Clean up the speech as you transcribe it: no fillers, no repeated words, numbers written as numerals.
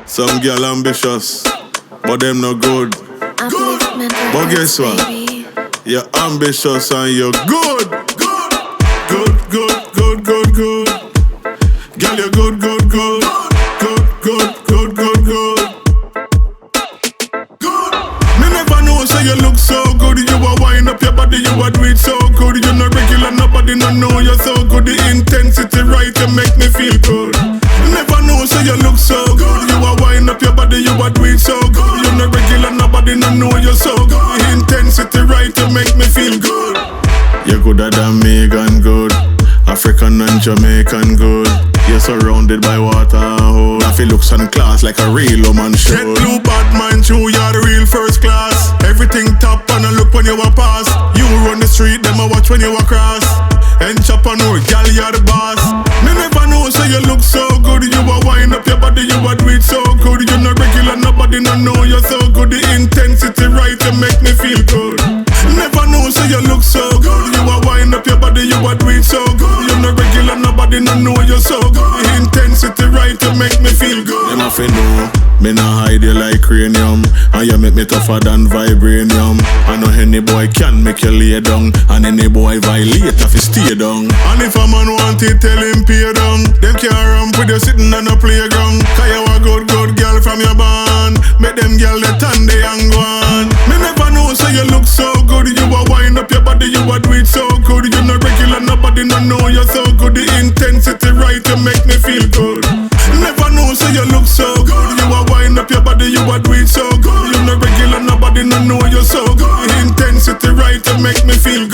Some girl ambitious, but them no good. But guess what? You're ambitious and you're good. Good, good, good, good, good. Girl, you're good, good, good. Good, good, good, good, good. Me never know, say you look so good. You a wind up your body, you a do it so good. You're not regular, nobody no know you're so good. The intensity right, you make me feel good. Never know, say you look so good. You a wind up your body, you a do it so good. You're not regular, nobody no know you're so good. The intensity right, you make me feel good. You're gooder than Megan good. African and Jamaican good. You're surrounded by water and hold. If you looks and class like a real woman should. Jet blue bad man shoe, you're the real first class. Everything top and a look when you a pass. You run the street, them a watch when you a cross. And chop on her, gal, you're the boss. Me never know, say you look so good. You a wind up your body, you a do it so good. You're not regular, nobody no know you're so good. The intensity right, you make me feel good. Never know, say you look so good. You a wind up your body, you a do it so good. You're not regular, nobody no know you're so good. The intensity right, you make me feel good. Them have to know, me nah hide you like cranium. And you make me tougher than vibranium. I know any boy can make you lay down. And any boy violate if you stay down. And if a man want it, tell him pay down. Them can't ramp with you sitting on a playground. Cause you a good, good girl from your band. Make them girl the tan they and go on. Me never know, say you look so good. You a wind up your body, you a do it so good. You're not regular, nobody no know you're so good. The intensity right, you make me feel good. Never know, say you look so good. You a wind up your body, you a do it so good. You're not regular, nobody no know you're so good. The intensity right, you make me feel good.